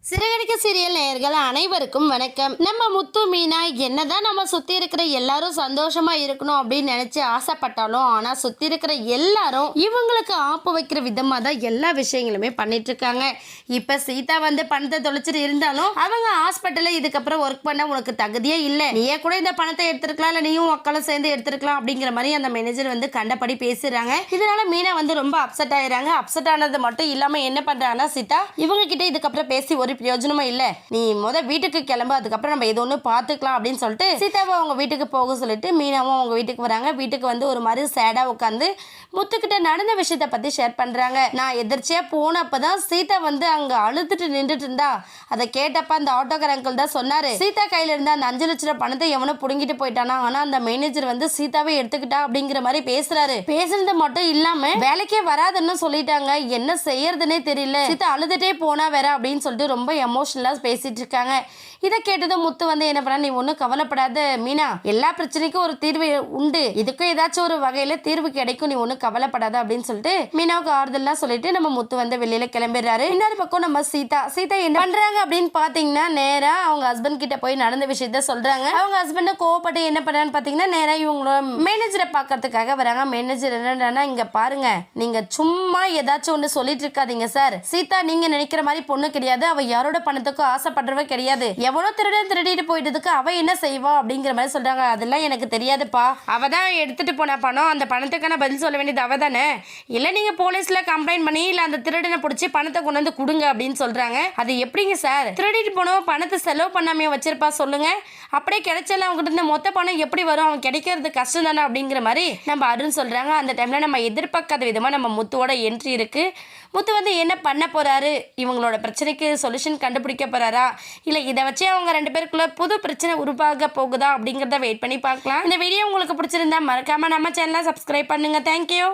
Siragadikka serial நேயர்கள் அனைவருக்கும் வணக்கம். நம்ம முத்து மீனா என்னதான் நம்ம சுத்தி இருக்கிற எல்லாரும் சந்தோஷமா இருக்கணும் அப்படின்னு நினைச்சு ஆசைப்பட்டாலும் ஆனா சுத்தி இருக்கிற எல்லாரும் இவங்களுக்கு ஆப்பு வைக்கிற விதமா தான் எல்லா விஷயங்களுமே பண்ணிட்டு இருக்காங்க. இப்ப சீதா வந்து பணத்தை தொலைச்சிட்டு இருந்தாலும் அவங்க ஹாஸ்பிட்டல்ல இதுக்கப்புறம் ஒர்க் பண்ண உனக்கு தகுதியே இல்லை, நீயே கூட இந்த பணத்தை எடுத்துருக்கலாம், இல்ல நீயும் மக்களும் சேர்ந்து எடுத்துருக்கலாம் அப்படிங்கிற மாதிரி அந்த மேனேஜர் வந்து கண்டபடி பேசுறாங்க. இதனால மீனா வந்து ரொம்ப அப்செட் ஆயிடுறாங்க. அப்செட் ஆனது மட்டும் இல்லாம என்ன பண்றாங்கன்னா சீதா இவங்க கிட்ட இதுக்கப்புறம் பேசி ஒரு பிரயோஜனமும் இல்ல, நீ வீட்டுக்கு கிளம்பு, அதுக்கப்புறம் நம்ம ஏதோ ஒன்று பார்த்துக்கலாம் அப்படின்னு சொல்லிட்டு சீதாவை அவங்க வீட்டுக்கு போக சொல்லிட்டு மீனாவும் அவங்க வீட்டுக்கு வராங்க. வீட்டுக்கு வந்து ஒரு மாதிரி சேடா உட்காந்து முத்துக்கிட்ட நடந்த விஷயத்த பத்தி ஷேர் பண்றாங்க. நான் எதிர்ச்சியா போனப்பதான் சீதா வந்து அங்க அழுதுட்டு நின்றுட்டு இருந்தா, அதை கேட்டப்ப அந்த ஆட்டோக்கார அங்கிள் தான் சொன்னாரு, சீதா கையில இருந்த அந்த 5 லட்ச ரூபாய் பணத்தை எவனோ புடுங்கிட்டு போயிட்டானா, ஆனா அந்த மேனேஜர் வந்து சீதாவை எடுத்துக்கிட்டா அப்படிங்கிற மாதிரி பேசுறாரு. பேசுறது மட்டும் இல்லாம வேலைக்கே வராதுன்னு சொல்லிட்டாங்க, என்ன செய்யறதுன்னே தெரியல, சீதா அழுதுட்டே போனா வேற அப்படின்னு சொல்லிட்டு ரொம்ப எமோஷனலாக பேசிட்டு இருக்காங்க. இதை கேட்டதும் முத்து வந்து என்ன பண்ணா, நீ ஒன்றும் கவலைப்படாத மீனா, எல்லா பிரச்சனைக்கும் ஒரு தீர்வு உண்டு, இதுக்கும் ஏதாச்சும் ஒரு வகையில தீர்வு கிடைக்கும், நீ ஒன்றும் கவலைப்படாத அப்படின்னு சொல்லிட்டு மீனாவுக்கு ஆறுதல்லாம் சொல்லிட்டு நம்ம முத்து வந்து வெளியில கிளம்பிடுறாரு. இன்னொரு பக்கம் நம்ம சீதா என்ன பண்றாங்க அப்படின்னு பாத்தீங்கன்னா நேரா அவங்க ஹஸ்பண்ட் கிட்ட போய் நடந்த விஷயத்த சொல்றாங்க. அவங்க ஹஸ்பண்ட கோவப்பட்டு என்ன பண்றான்னு பாத்தீங்கன்னா நேரா இவங்களோட மேனேஜரை பாக்கிறதுக்காக வராங்க. மேனேஜர் என்னன்னா, இங்க பாருங்க, நீங்க சும்மா ஏதாச்சும் ஒன்று சொல்லிட்டு இருக்காதீங்க சார், சீதா நீங்க நினைக்கிற மாதிரி பொண்ணு கிடையாது, அவ யாரோட பணத்துக்கு ஆசைப்படுறவ கிடையாது, எவ்வளோ திருடிட்டு போயிட்டதுக்கு அவ என்ன செய்வா அப்படிங்கிற மாதிரி சொல்றாங்க. அதெல்லாம் எனக்கு தெரியாதுப்பா, அவ தான் எடுத்துட்டு போன பணம், அந்த பணத்துக்கான பதில் சொல்ல வேண்டியது அவ தானே, இல்லை நீங்க போலீஸ்ல கம்ப்ளைண்ட் பண்ணி இல்லை அந்த திருடனை பிடிச்சி பணத்தை கொண்டு வந்து கொடுங்க அப்படின்னு சொல்றாங்க. அது எப்படிங்க சார், திருடிட்டு போனவன் பணத்தை செலவு பண்ணாமே வச்சிருப்பா சொல்லுங்க, அப்படியே கிடைச்சால அவங்ககிட்ட இருந்து மொத்த பணம் எப்படி வரும், அவன் கிடைக்கிறது கஷ்டம் தானே அப்படிங்கிற மாதிரி நம்ம அருண் சொல்றாங்க. அந்த டைம்ல நம்ம எதிர்பார்க்காத விதமா நம்ம முத்துவோட என்ட்ரி இருக்கு. முத்து வந்து என்ன பண்ண போறாரு, இவங்களோட பிரச்சனைக்கு சொல்யூஷன் கண்டுபிடிக்க போறாரா, இல்லை இதை வச்சு அவங்க 2 பேருக்குள்ள புது பிரச்சனை உருவாக போகுதா அப்படிங்கிறத வெயிட் பண்ணி பார்க்கலாம். இந்த வீடியோ உங்களுக்கு பிடிச்சிருந்தா மறக்காம நம்ம சேனலை சப்ஸ்கிரைப் பண்ணுங்க. தேங்க்யூ.